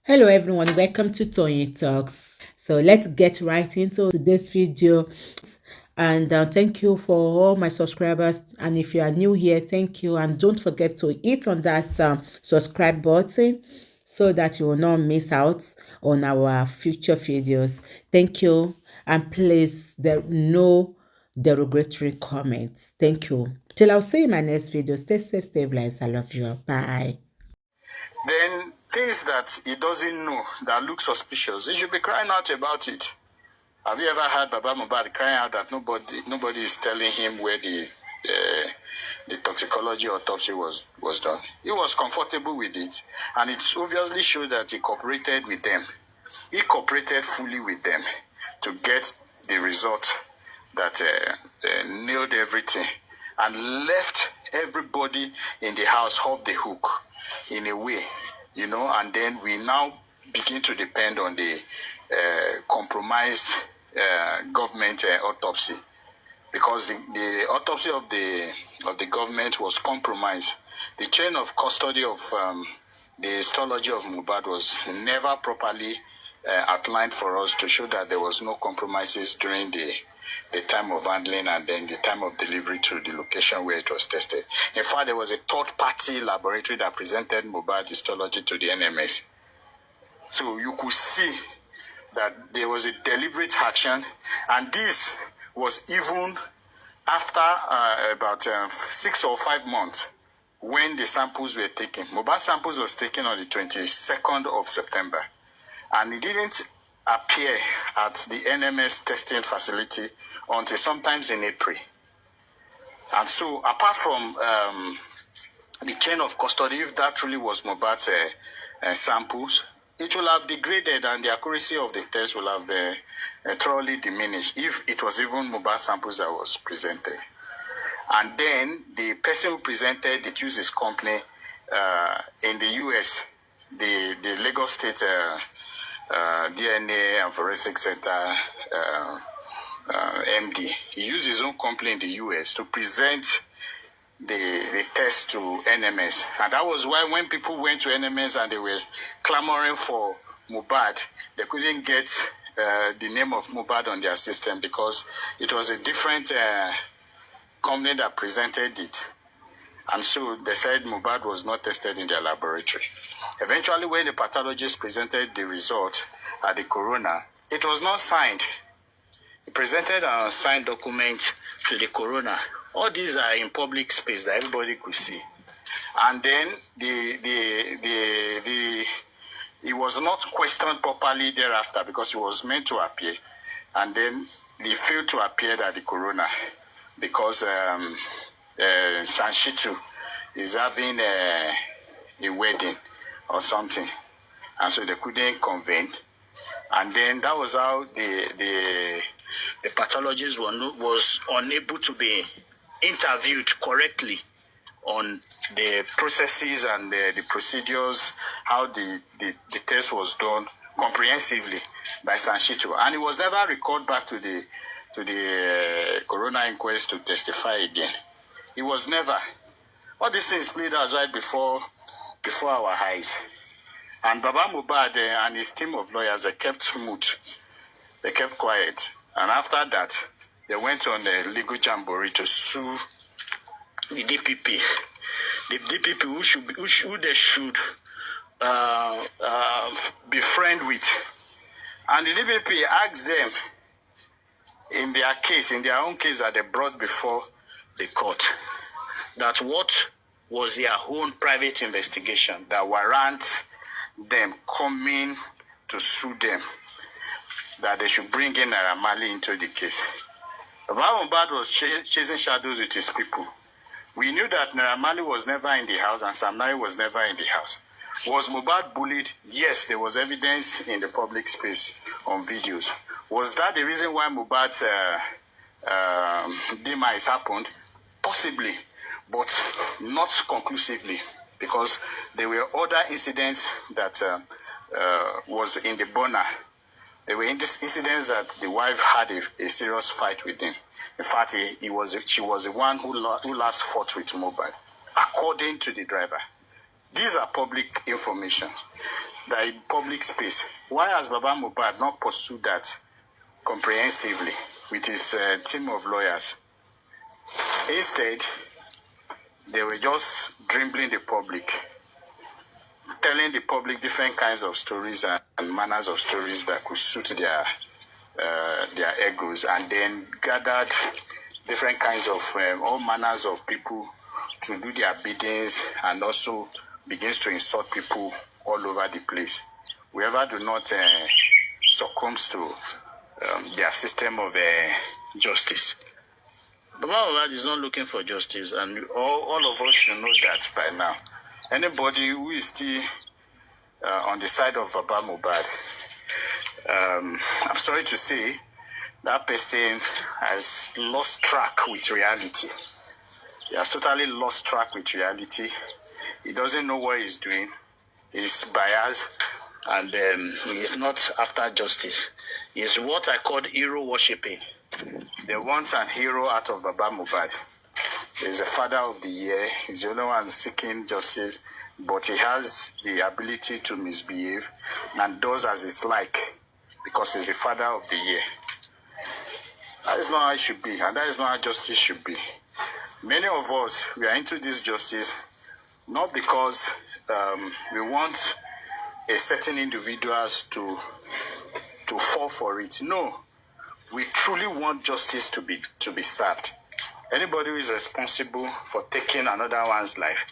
Hello everyone, welcome to Tony Talks. So let's get right into today's video. And thank you for all my subscribers. And if you are new here, thank you. And don't forget to hit on that subscribe button so that you will not miss out on our future videos. Thank you. And please, there no derogatory comments. Thank you. Till I'll see you in my next video. Stay safe, stay blessed. I love you. Bye. Then things that he doesn't know that look suspicious, he should be crying out about it. Have you ever heard Baba Mohbad crying out that nobody is telling him where the toxicology autopsy was done? He was comfortable with it, and it obviously showed that he cooperated with them. He cooperated fully with them to get the result that nailed everything and left everybody in the house off the hook in a way, and then we now begin to depend on the compromised government autopsy, because the autopsy of the government was compromised. The chain of custody of the histology of Mohbad was never properly outlined for us to show that there was no compromises during the time of handling and then the time of delivery to the location where it was tested. In fact, there was a third-party laboratory that presented Mohbad histology to the NMS. So you could see that there was a deliberate action, and this was even after about 6 or 5 months when the samples were taken. Mohbad samples was taken on the 22nd of September, and it didn't appear at the NMS testing facility until sometimes in April. And so apart from the chain of custody, if that truly was Mohbad's samples, it will have degraded and the accuracy of the test will have thoroughly diminished if it was even Mohbad samples that was presented. And then the person who presented it used his company in the US, the Lagos State DNA and Forensic Center MD. He used his own company in the US to present the test to NMS. And that was why when people went to NMS and they were clamoring for Mohbad, they couldn't get the name of Mohbad on their system because it was a different company that presented it. And so they said Mohbad was not tested in their laboratory. Eventually, when the pathologist presented the result at the coroner, it was not signed. He presented an unsigned document to the coroner. All these are in public space that everybody could see. And then he was not questioned properly thereafter because he was meant to appear. And then he failed to appear at the coroner because Sanshitu is having a wedding or something, and so they couldn't convene. And then that was how the pathologist was unable to be interviewed correctly on the processes and the procedures, how the test was done comprehensively by Sanshitu, and he was never recalled back to the coroner inquest to testify again. He was never. All these things played out right before our eyes. And Baba Mohbad and his team of lawyers, they kept mute. They kept quiet. And after that, they went on a legal jamboree to sue the DPP. The DPP who they should be friend with. And the DPP asked them, in their own case that they brought before the court, that what was their own private investigation that warrants them coming to sue them, that they should bring in Naira Marley into the case. Baba Mohbad was chasing shadows with his people. We knew that Naira Marley was never in the house and Sam Larry was never in the house. Was Mohbad bullied? Yes, there was evidence in the public space on videos. Was that the reason why Mohbad's demise happened? Possibly, but not conclusively, because there were other incidents that was in the burner. There were incidents that the wife had a serious fight with him. In fact, she was the one who last fought with Mohbad, according to the driver. These are public information. that in public space. Why has Baba Mohbad not pursued that comprehensively with his team of lawyers? Instead, they were just dribbling the public, telling the public different kinds of stories and manners of stories that could suit their egos, and then gathered different kinds of all manners of people to do their biddings, and also begins to insult people all over the place. Whoever do not succumb to their system of justice. Baba Mohbad is not looking for justice, and all of us should know that by now. Anybody who is still on the side of Baba Mohbad, I'm sorry to say, that person has lost track with reality. He has totally lost track with reality. He doesn't know what he's doing. He's biased, and he is not after justice. He's what I call hero worshipping. They want an hero out of Baba Mohbad. He's the father of the year. He's the only one seeking justice, but he has the ability to misbehave and does as it's like because he's the father of the year. That is not how it should be, and that is not how justice should be. Many of us, we are into this justice not because we want a certain individuals to fall for it. No, we truly want justice to be served. Anybody who is responsible for taking another one's life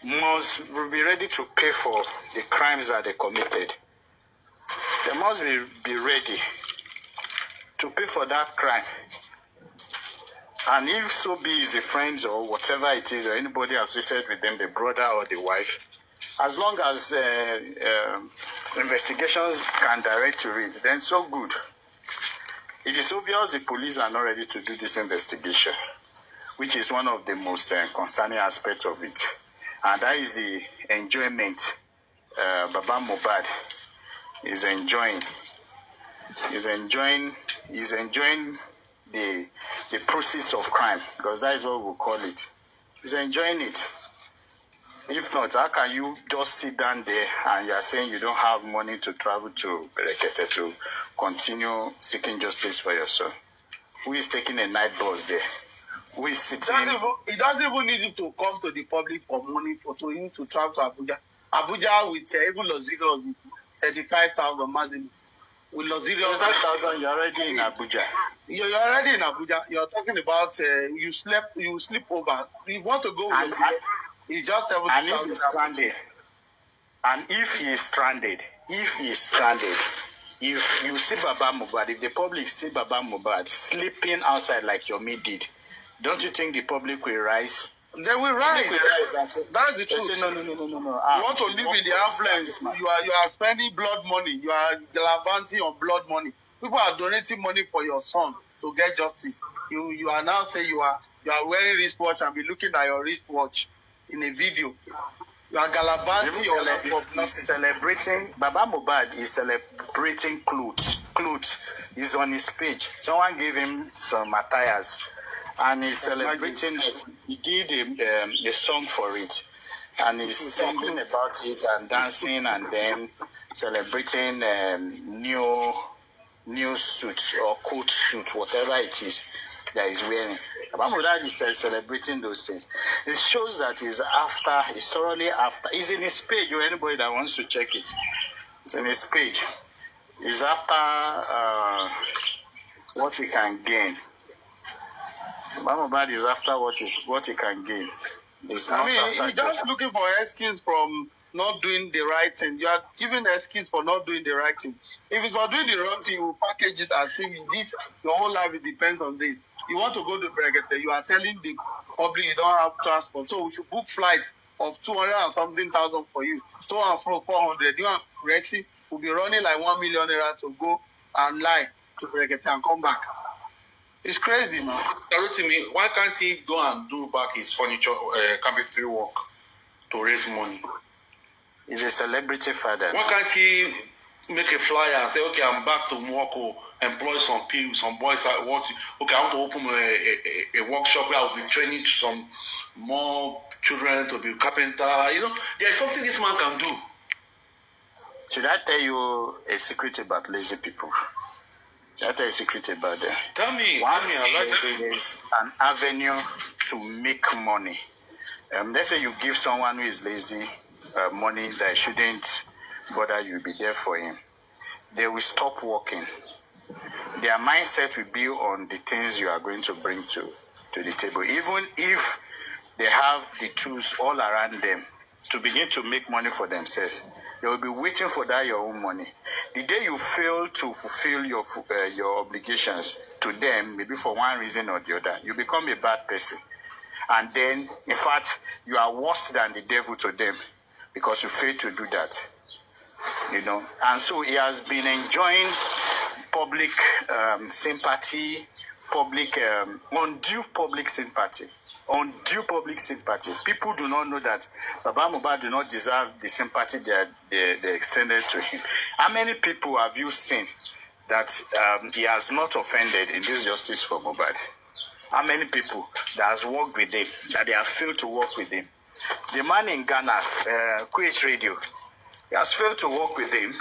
must be ready to pay for the crimes that they committed. They must be ready to pay for that crime. And if so be is a friend or whatever it is, or anybody associated with them, the brother or the wife, as long as investigations can direct to it, then so good. It is obvious the police are not ready to do this investigation, which is one of the most concerning aspects of it. And that is the enjoyment Baba Mohbad is enjoying. He's enjoying the process of crime, because that is what we call it. He's enjoying it. If not, how can you just sit down there and you are saying you don't have money to travel to Berekete to continue seeking justice for yourself? Who is taking a night bus there? Who is sitting? He doesn't even need him to come to the public for money for him to travel to Abuja. Abuja with even Los Angeles with 35,000 maximum. With Los Angeles 35,000, you're already in Abuja. You're already in Abuja. You're talking about you sleep over. You want to go with it's just 70,000. And if he's stranded, if you see Baba Mohbad, if the public see Baba Mohbad sleeping outside like Yomi did, don't you think the public will rise? They will rise. That's the truth. Say, no. You want to live in the affluence. You are spending blood money. You are gallivanting on blood money. People are donating money for your son to get justice. You are now saying you are wearing wristwatch and be looking at your wristwatch in a video. You are gallivanting on celebrating. Baba Mohbad is celebrating clothes. Is on his page. Someone gave him some attires, and he's celebrating it. He did a song for it, and he's singing about it and dancing, and then celebrating new suit or coat suit, whatever it is that he's wearing. Baba Mohbad is celebrating those things. It shows that he's thoroughly after. He's in his page, or anybody that wants to check it. It's in his page. He's after what he can gain. Baba Mohbad is after what he can gain. He's just looking for excuse from not doing the right thing. You are giving excuse for not doing the right thing. If it's for doing the wrong thing, you will package it as if this your whole life it depends on this. You want to go to Berekete, you are telling the public you don't have transport, so we should book flights of 200 and something thousand for you. 400. You and Rexy will be running like 1 million naira to go and lie to Berekete and come back. It's crazy, man. Rotimi, why can't he go and do back his furniture carpentry work to raise money? He's a celebrity father. Why can't he make a flyer and say, okay, I'm back to Mwako, employ some people, some boys that want to, okay, I want to open a workshop where I'll be training some more children to be carpenter. You know, there's something this man can do. Should I tell you a secret about lazy people? Should I tell you a secret about them? Tell me. Once I like to. there's an avenue to make money. Let's say you give someone who is lazy money that shouldn't bother you, be there for him. They will stop working. Their mindset will be on the things you are going to bring to the table. Even if they have the tools all around them to begin to make money for themselves, they will be waiting for that your own money. The day you fail to fulfill your obligations to them, maybe for one reason or the other, you become a bad person. And then, in fact, you are worse than the devil to them because you failed to do that. You know, and so he has been enjoying public sympathy, undue public sympathy. Undue public sympathy. People do not know that Baba Mohbad do not deserve the sympathy they extended to him. How many people have you seen that he has not offended in this justice for Mohbad? How many people that has worked with him, that they have failed to work with him? The man in Ghana, Kpai Radio, he has failed to work with him.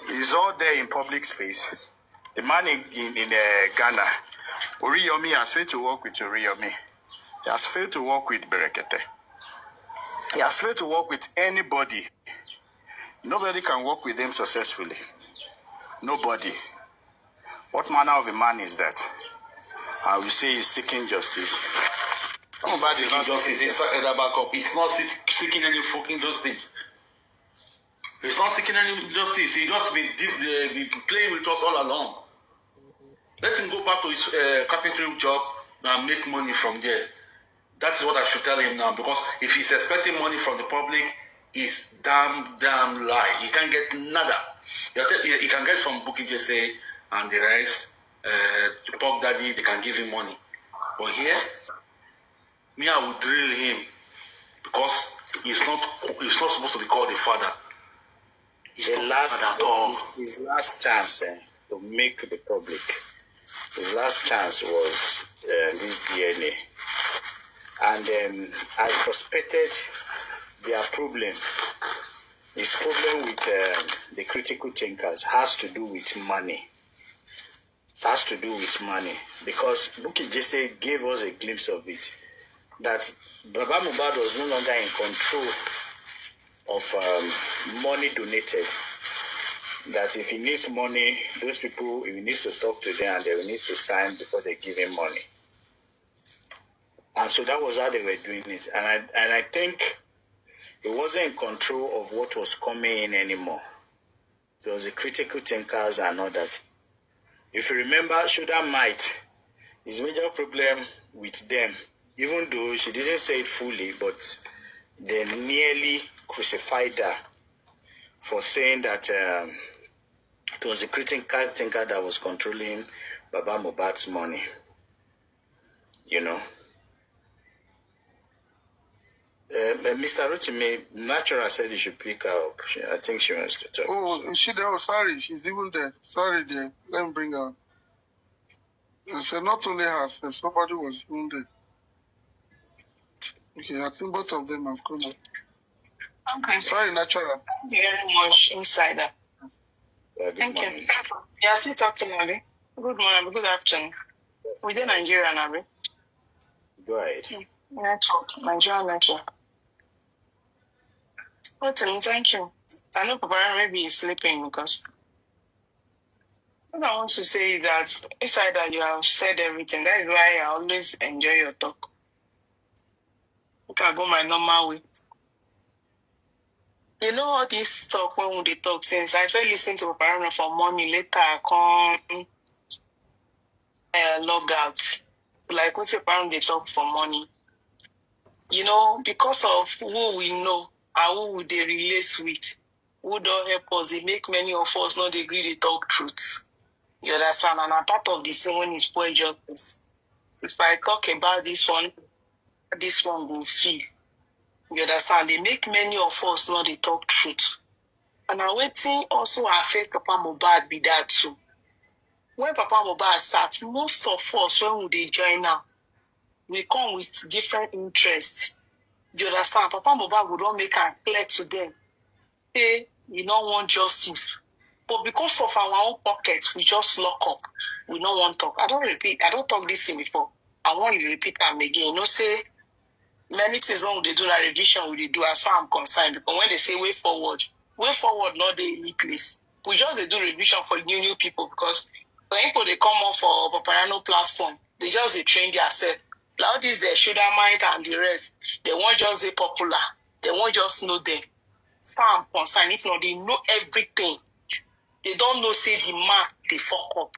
He's all there in public space. The man in Ghana, Oriyomi, has failed to work with Oriyomi. He has failed to work with Berekete. He has failed to work with anybody. Nobody can work with him successfully. Nobody. What manner of a man is that? I will say he's seeking justice. Mohbad is not justice. He's not seeking any fucking justice. He's not seeking any justice. He just been playing with us all along. Let him go back to his carpentry job and make money from there. That is what I should tell him now. Because if he's expecting money from the public, it's damn lie. He can't get nada. He can get from Bukky Jesse and the rest. Pop Daddy, they can give him money. But here, me, I will drill him because he's not supposed to be called a father. He's His last chance to make the public. His last chance was this DNA. And I suspected their problem. His problem with the critical thinkers has to do with money. Has to do with money. Because Bukky Jesse gave us a glimpse of it. That Baba Mohbad was no longer in control of money donated. That if he needs money, those people, he needs to talk to them and they will need to sign before they give him money. And so that was how they were doing it. And I think he wasn't in control of what was coming in anymore. It was the critical thinkers and all that. If you remember, Shoulda Might, his major problem with them, even though she didn't say it fully, but they nearly crucified her for saying that it was a critical thinker that was controlling Baba Mohbad's money. You know. Mr. Rotimi, Natural said you should pick her up. I think she wants to talk. Oh, is she there? Oh, sorry, she's even there. Sorry, dear. Let me bring her. I said not only herself, somebody was even there. Okay, I think both of them have come up. Okay. Sorry, Natural. Thank you very much, Insider. Thank you. Yeah, see, talk to me. Good morning, good afternoon. We're in Nigeria, Nabi. Go ahead. Network, Nigerian network. Thank you. I know Papa maybe is sleeping because what I want to say that Insider, you have said everything. That is why I always enjoy your talk. I can go my normal way. You know all this talk when they talk since I felt listening to Papa for money, later I come log out. Like what's Papa they talk for money? You know, because of who we know and who they relate with, who don't help us, they make many of us not agree they talk truth. You understand? And a part of the scene when it's poor justice. If I talk about this one will see. You understand? They make many of us not they talk truth. And I'm waiting also affect Papa Mohbad be that too. When Papa Mohbad starts, most of us when they join now, we come with different interests. Do you understand? Papa Mohbad would not make it clear to them say we don't want justice. But because of our own pockets, we just lock up. We don't want to talk. I don't talk this thing before. I want you to repeat them again. Say many things when they do that revision, we do as far as I'm concerned. Because when they say way forward, not the any place. We just do revision for new people because when people they come up for Paparano platform, they just they train themselves. Like all this, their shoulder mind and the rest, they won't just be popular. They won't just know them. As far as I'm concerned, if not, they know everything. They don't know say the man they fuck up.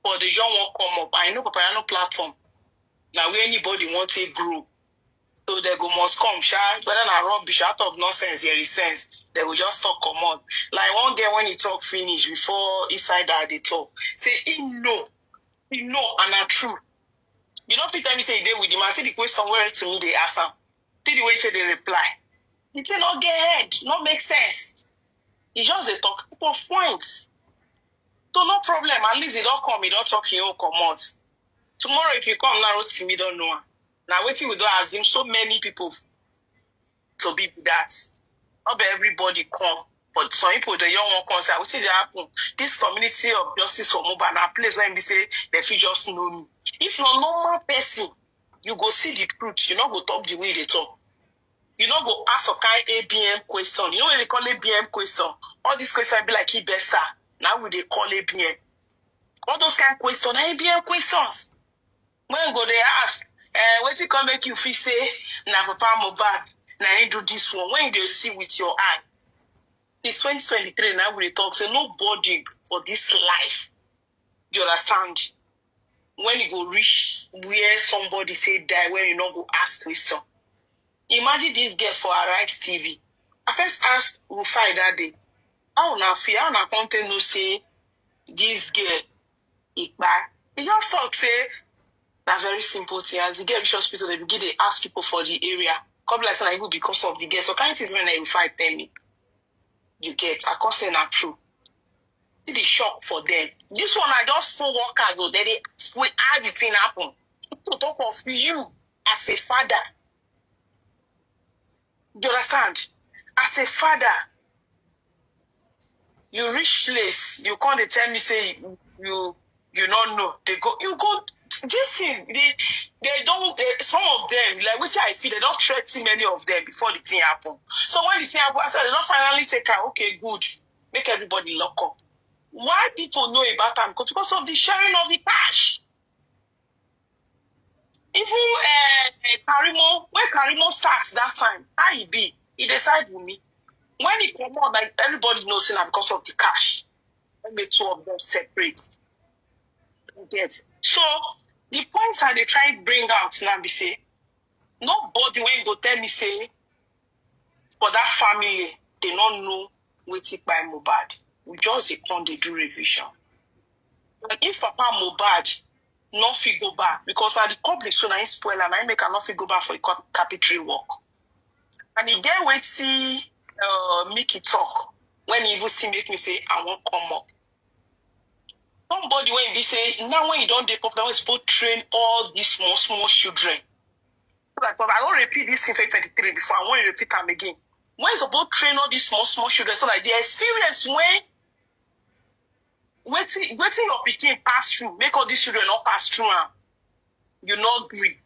But the young one come up. I know Paparano platform. Now where anybody wants to grow. So they go must come, whether not rubbish out of nonsense, there is sense. They will just talk come on. Like one day when he talk finish before inside that they talk. Say he know, and not true. You don't fit tell me say he did with him. I see the question where to me they ask him. See the way they reply. He say not get head, not make sense. He just they talk of points. So no problem. At least he don't come, he don't talk, he don't come out. Tomorrow if you come now, to me don't know. Now waiting we don't assume so many people to be that. Not everybody come. But some people, the young one comes, I will see that happen. This community of justice for Mohbad, a place where they say they feel just know me. If you're a normal person, you go see the truth. You not go talk the way they talk. You not go ask a kind ABM question. You know when they call ABM question? All these questions be like better. Now we they call ABM. All those kind of questions, ABM questions. When go they ask, what you come make you feel say, na Papa Mohbad, na you do this one. When you see with your eye. It's 2023 now we talk. So nobody for this life. You understand? When you go reach where somebody say die, when you not go ask question. Imagine this girl for Arise TV. I first asked Rufai that day, how na fear, how na content no say this girl Kpai. He just talk say that's very simple thing. As the girl reach hospital, they begin to ask people for the area. Couple like saying like because of the girl. So kind of things when I Rufai tell me. You get, I can't say not true. See the shock for them. This one I just saw workers though. They wait how the thing happen. To talk of you as a father. Do you understand? As a father, you reach place, you can't tell me say you don't know. They go, you go. This thing, they don't. Some of them, like which I feel, they don't threaten many of them before the thing happen. So when the thing happen, I said they don't finally take her. Okay, good. Make everybody lock up. Why people know about them? Because of the sharing of the cash. Even Karimo, when Karimo starts that time, how he be? He decide with me. When he come out, like everybody knows now because of the cash. When the two of them separate. Get. So the points that they try to bring out now be say, nobody when go tell me say for that family, they don't know what's it by Mohbad. We just they come they do revision. But if Papa Mohbad not fit go back, because now the public so I spoil and I make her not fit go back for a capital work. And the day wait see make it talk when he even see make me say I won't come up. Somebody when they say now when you don't take up, now it's supposed to train all these small children. Like, but I don't repeat this in 2023 before. I want to repeat them again. When it's about train all these small children, so like the experience when waiting your picking pass through, make all these children not pass through. You not agree.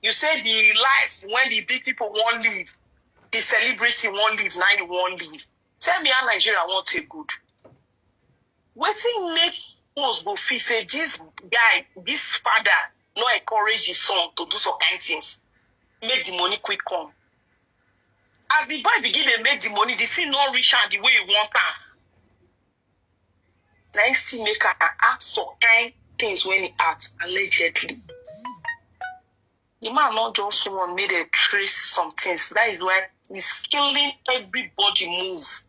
You say the life when the big people won't leave, the celebrity won't leave, now you won't leave. Tell me how Nigeria won't take good. Waiting make us go feel say this guy, this father, not encourage his son to do some kind of things. Make the money quick come. As the boy begin to make the money, the thing not reach out the way he want her. Now he still make her act some kind things when he act, allegedly. The man not just someone made a trace some things. That is why he's killing everybody move.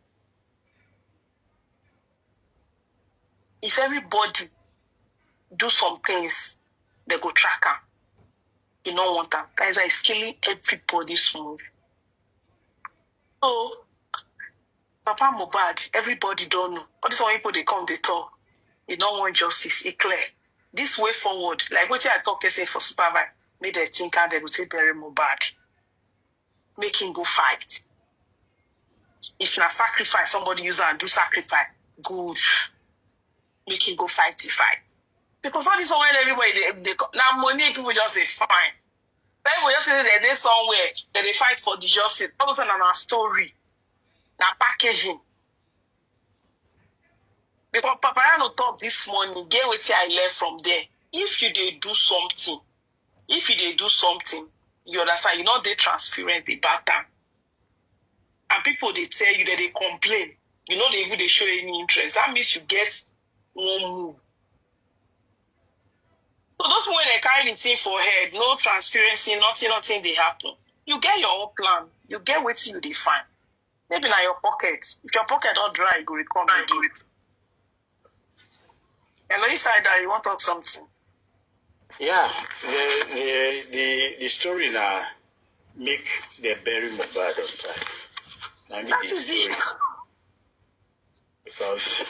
If everybody do some things, they go track her. You don't want that. That is why he's killing everybody's move. So, Papa Mohbad, everybody don't know. But this one people they come, they talk. You don't want justice. It's clear. This way forward, like what I talk say for supervisor, make them think how they will take bury Mohbad. Make him go fight. If na sacrifice, somebody use and do sacrifice, good. Make him go fight the fight. Because all this one when everybody they now money people just say fine. Then we just say that they somewhere that they fight for the justice. All of a sudden, a story, na packaging. Because Paparano talk this morning, get what I learned from there. If you they do something, you understand, you know they transparent about them. And people they tell you that they complain. You know they even they show any interest. That means you get one move. So those when they carry the thing for head, no transparency, nothing they happen. You get your own plan. You get what you define. Maybe na your pocket. If your pocket not dry, you go recover again. Hello, inside that you want to talk something? Yeah, the story now make the bury Mohbad on time. That is it. Because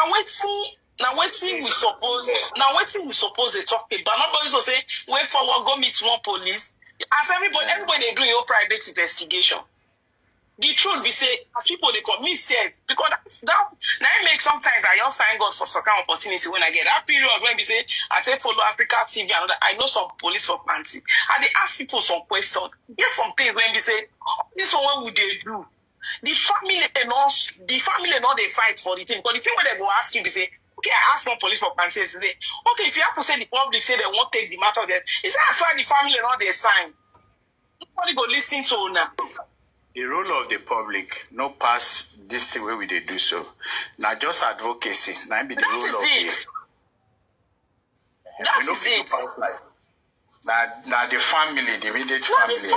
now waiting we suppose they talk about. Nobody will say wait forward, go meet one police. As everybody they do your private investigation. The truth be say, as people they come, me said, because that now it makes sometimes I just thank God for some kind of opportunity when I get that period when we say I take follow Africa TV and I know some police for panty. And they ask people some questions. There's some things when we say, oh, this one what would they do? The family not they fight for the thing. But the thing when they go ask you, they say, okay, I asked one police for panty today. Okay, if you have to say the public say they won't take the matter there, is that as why the family not they sign? Nobody go listen to now. the role of the public no pass this way we they do so. Now just advocacy. Now be the role of it. That is it. Now the family, the immediate family.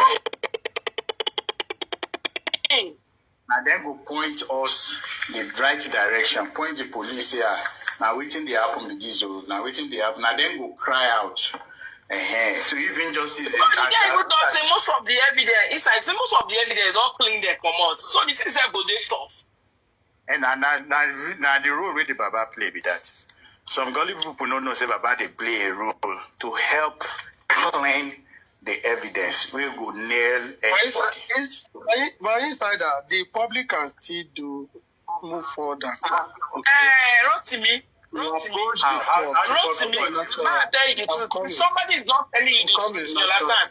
Now then go point us the right direction, point the police here. Now waiting the happen with this road. Now waiting the happen. Now then go cry out. So even justice. But the guy who does say most of the evidence inside, say most of the evidence don't clean their commode. So this is a good day stuff. And now the role where the Baba play with that. Some gully people don't know say Baba they play a role to help clean the evidence. We go nail everybody. But inside that, the public can still move further. Rotimi. Now I tell you the truth. If somebody is not telling you the truth, you understand?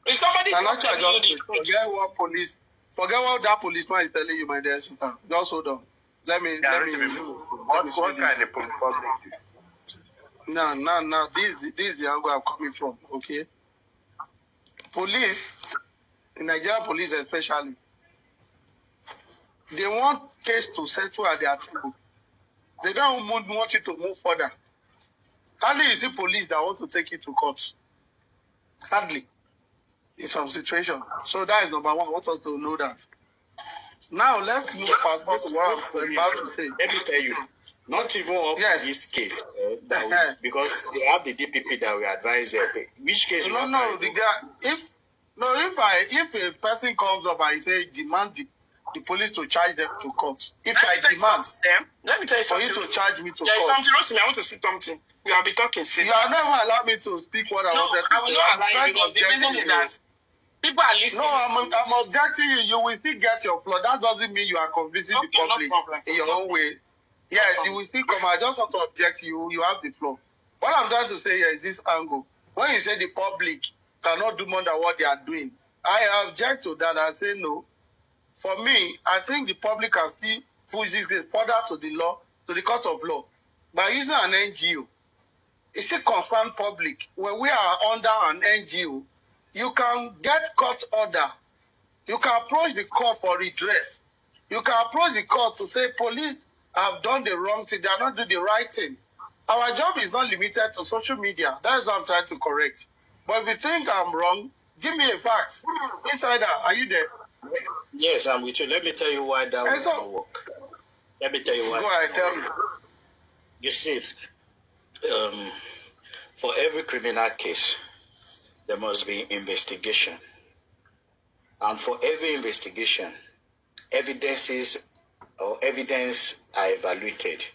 If somebody is not telling you the truth. Forget what that policeman is telling you, my dear sister. Just hold on. Let me move. What kind of public? No. This is the angle I'm coming from, okay? Police, in Nigeria police especially, they want case to settle at their table. They don't want you to move further. Hardly you see police that want to take you to court. Hardly. In some situation. So that is number one. I want us to know that. Now let's move past what I'm about to say. Let me tell you, not even up this case, because they have the DPP that we advise. Which case? If a person comes up and say demand the police to charge them to court. If I demand them, let me tell you something. For you to charge me to there court. There is something, Rosimi, I want to say something. You have been talking since. You have never allowed me to speak what I wanted to say. I will not allow you because the reason is that people are listening. No, I'm objecting you. You will still get your floor. That doesn't mean you are convincing the public in your own way. Yes, you will still come. I just want to object you. You have the floor. What I'm trying to say here is this angle. When you say the public cannot do more than what they are doing, I object to that. I say no. For me, I think the public can still push this further to the law, to the court of law, by using an NGO. It's still concerned public. When we are under an NGO, you can get court order. You can approach the court for redress. You can approach the court to say police have done the wrong thing. They are not doing the right thing. Our job is not limited to social media. That is what I'm trying to correct. But if you think I'm wrong, give me a fact. Insider, are you there? Yes, I'm with you. Let me tell you why that will not work. Let me tell you why. Go ahead, tell me. You see, for every criminal case, there must be investigation. And for every investigation, evidence are evaluated.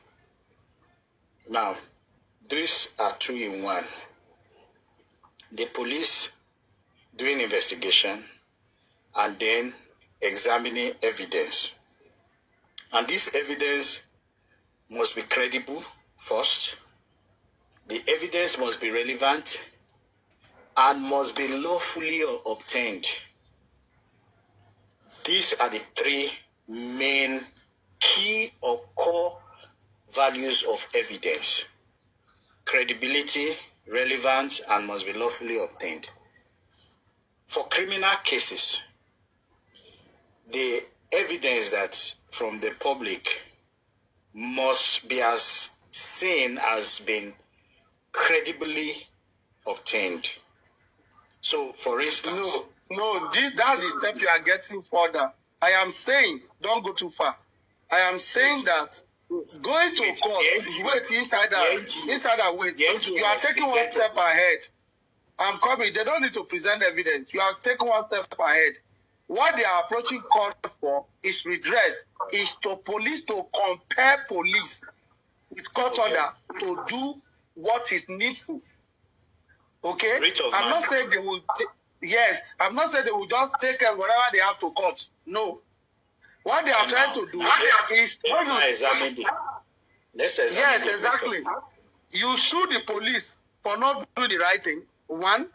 Now, these are two in one. The police doing investigation and then examining evidence. And this evidence must be credible first. The evidence must be relevant and must be lawfully obtained. These are the three main key or core values of evidence: credibility, relevance, and must be lawfully obtained. For criminal cases, the evidence that's from the public must be as seen as being credibly obtained. So, for instance... That's the step you are getting further. I am saying, don't go too far. I am saying that going to court, you are taking one step ahead. I'm coming. They don't need to present evidence. You are taking one step ahead. What they are approaching court for is redress, is to police to compare police with court order to do what is needful. Okay? I'm not saying they will I'm not saying they will just take whatever they have to court. No. What they are trying to do is... Let's examine it. Yes, exactly. You sue the police for not doing the right thing. One,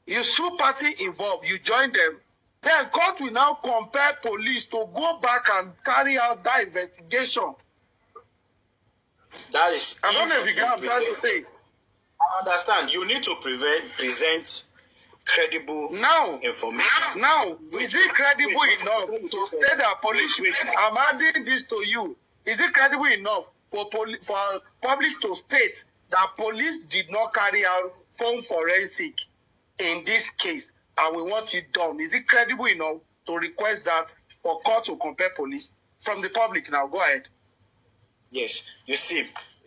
you sue party involved, you join them. Then court will now compel police to go back and carry out that investigation. That is... I don't know if you get what I'm trying to say. I understand. You need to present credible information. Now, is it credible enough to say that police... I'm adding this to you. Is it credible enough for public to state that police did not carry out phone forensic in this case, and we want it done? Is it credible enough to request that for court to compare police from the public? Now, go ahead. Yes. You see,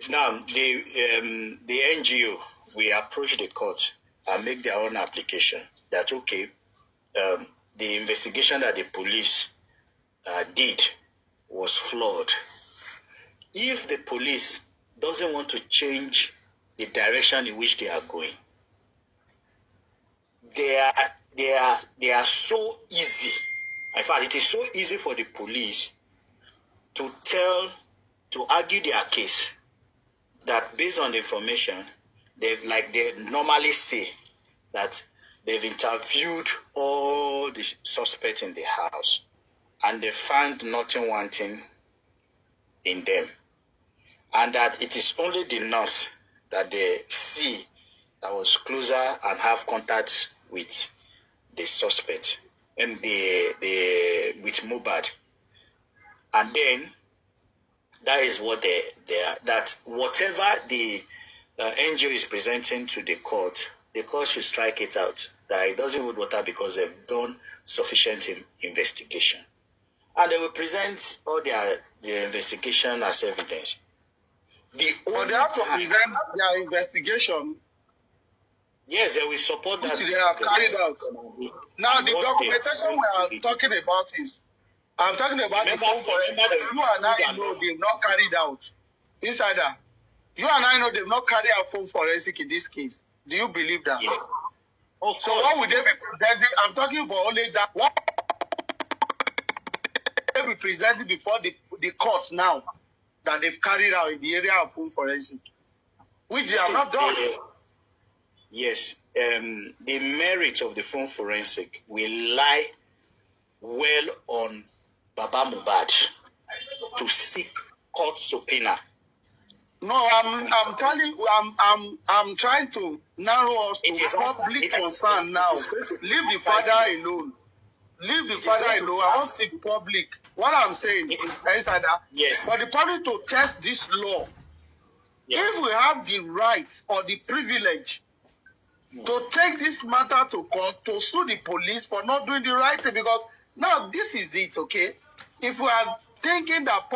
now, the NGO, we approach the court and make their own application that, okay, the investigation that the police did was flawed. If the police doesn't want to change the direction in which they are going, they are so easy. In fact, it is so easy for the police to argue their case that based on the information, they normally say that they've interviewed all the suspects in the house and they found nothing wanting in them. And that it is only the nurse that they see that was closer and have contact with the suspect and with Mohbad. And then that is what that whatever the NGO is presenting to the court should strike it out. That it doesn't hold water because they've done sufficient investigation. And they will present all their investigation as evidence. But they have to present their investigation. Yes, they will support that. They have carried out. Now, the documentation we are talking about is, I'm talking about the phone forensic. You and I know they've not carried out. Insider, you and I know they've not carried out phone forensic in this case. Do you believe that? Yes. Of so course. what would they be presenting? I'm talking for only that. What they be presenting before the court now that they've carried out in the area of phone forensic, which they have not done. Yes. The merit of the phone forensic will lie well on Baba Mohbad to seek court subpoena. No, I'm telling you, I'm trying to narrow us to public concern now. Leave the father alone. Leave the father alone. I want to see the public. What I'm saying is that for the public to test this law, if we have the right or the privilege to take this matter to court, to sue the police for not doing the right thing, because now this is it, okay? If we are thinking that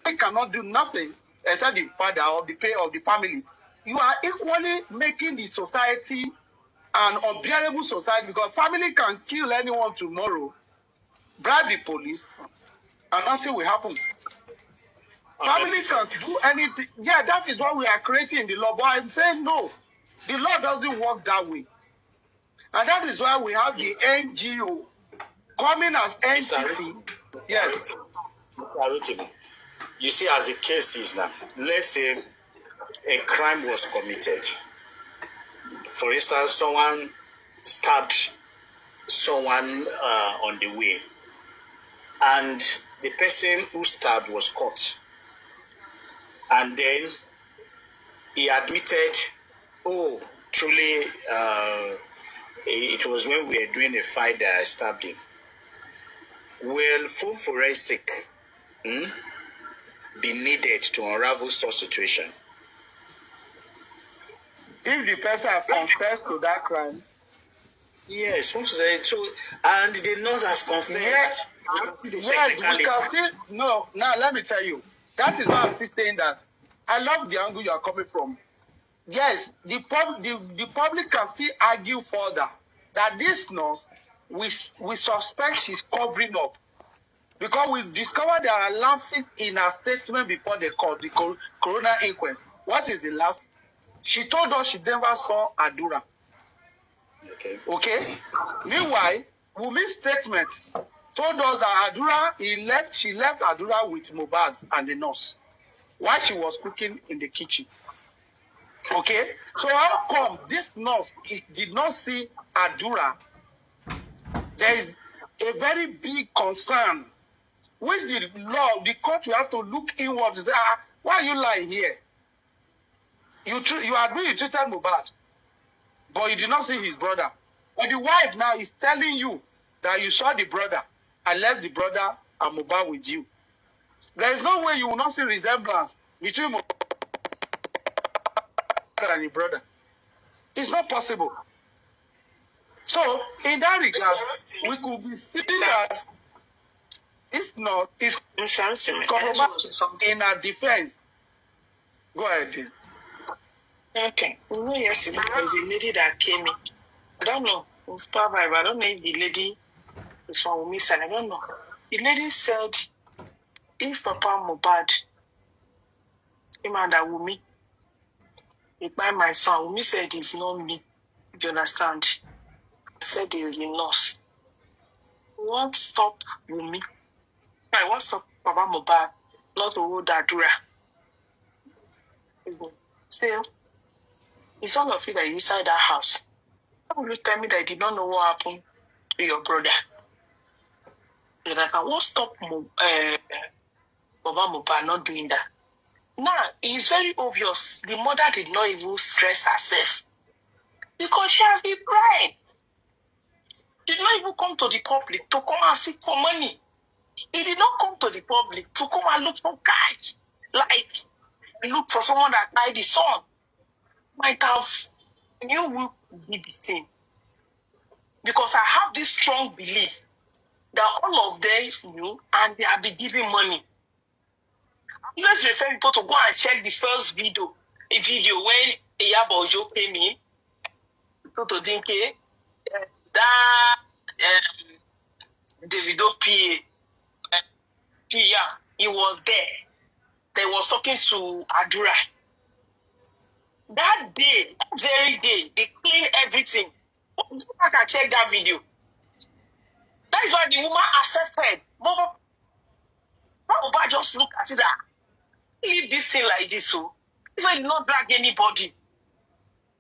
they cannot do nothing except the father or the parent of the family, you are equally making the society an unbearable society, because family can kill anyone tomorrow, bribe the police, and nothing will happen. Family can do anything. Yeah, that is what we are creating in the law. But I'm saying no. The law doesn't work that way. And that is why we have the NGO coming as entity Yes. You see, as the case is now, let's say a crime was committed. For instance, someone stabbed someone on the way, and the person who stabbed was caught. And then he admitted, oh, truly, it was when we were doing a fight that I stabbed him. Will full forensic be needed to unravel such situation? If the person has confessed to that crime, yes, so, and the nurse has confessed. Yes, we can still no. Now let me tell you. That is why I'm still saying that. I love the angle you are coming from. Yes, the public can still argue further that this nurse, we suspect she's covering up, because we discovered there are lapses in her statement before the court, the coroner inquest. What is the lapse? She told us she never saw Adura. Okay. Meanwhile, Wumi's statement told us that she left Adura with Mohbad and the nurse while she was cooking in the kitchen. Okay? So how come this nurse did not see Adura? There is a very big concern, which the court will have to look inward to say, why are you lying here? You agree you treated Mohbad, but you did not see his brother. But the wife now is telling you that you saw the brother. I left the brother and Mohbad with you. There is no way you will not see resemblance between Mohbad and your brother. It's not possible. So, in that regard, we could be seeing that it's compromised in our defense. Go ahead. Okay. You know, yesterday there was a lady that came in. I don't know. It's probably, I don't know if the lady is from Wumi's side. I don't know. The lady said, if Papa Mohbad, him and Wumi, he buy my son. Wumi said it's not me. Do you understand? He said it's the nurse. What stop Wumi? I want stop Papa Mohbad not to hold Adura. So, it's all of you that are inside that house. How will you tell me that you did not know what happened to your brother? And I can what stop Papa Mohbad not doing that? Now, it's very obvious the mother did not even stress herself because she has been crying. She did not even come to the public to come and seek for money. He did not come to the public to come and look for cash. Like, look for someone that died his son. Might have, you will be the same. Because I have this strong belief that all of them knew and they have been giving money. Let's refer people to go and check the first video. A video when Iyabo Ojo came in, to Dinke, that Davido PA, he was there. They was talking to Adura. That day, that very day, they cleaned everything. I can check that video. That is why the woman accepted. But Mohbad just look at it that leave this thing like this, so this way not drag anybody.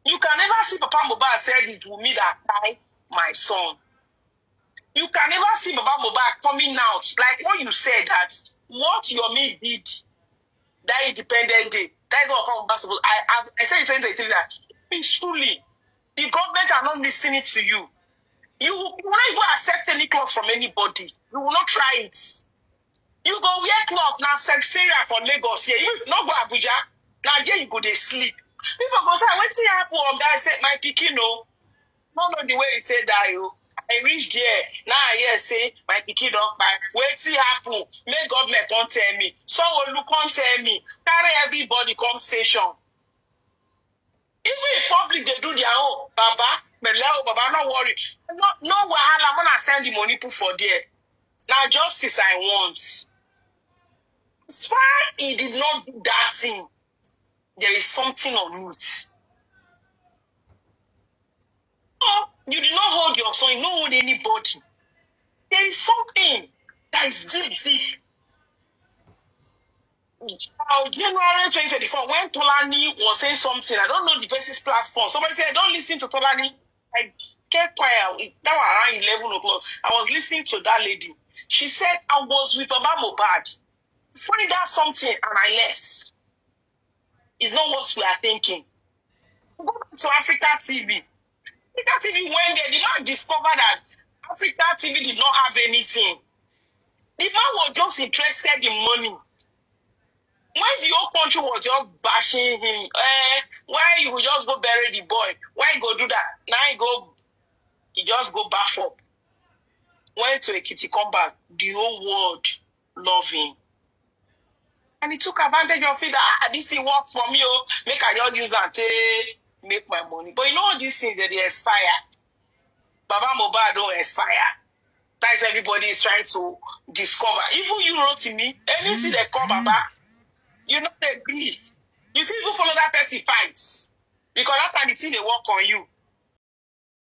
You can never see Papa Mohbad said it will me that die my son. You can never see Papa Mohbad coming out like what you said that what Yomi did that independent day. That is not possible. I said in 2023 that peacefully the government are not listening to you. You will not even accept any clothes from anybody. You will not try it. You go wear cloth now, Secretariat for Lagos here. You not go Abuja. Now here you go they sleep. People go say, what's the happen? Guy said my pikin no. No the way he said that you. I reached there. Now I say my pikin don't buy. What's the happen? May government don't tell me. Someone look on tell me. Carry everybody come station. Even in public they do their own. Baba, no worry. No wahala. I'm gonna send the money put for there. Now justice I want. As far as he did not do that thing, there is something on it. Oh, you did not hold your son, you don't hold anybody. There is something. That is deep. January 2024, when Tolani was saying something, I don't know the person's platform. Somebody said, don't listen to Tolani. I kept quiet. That was around 11 o'clock. I was listening to that lady. She said, I was with Baba Mohbad. Find out something, and I left. It's not what we are thinking. Go back to Africa TV. Africa TV, when they did not discover that Africa TV did not have anything, the man was just interested in money. When the whole country was just bashing him, why you just go bury the boy? Why you go do that? Now he just go back up. Went to Ekiti, come back. The whole world love him. And he took advantage of it. This thing work for me, make I just use that to make my money. But you know all these things that they expire. Baba Mohbad don't expire. That's everybody is trying to discover. Even you wrote to me, anything they call Baba, you know they agree. You feel you follow that person pipes. Because that time the thing they work on you.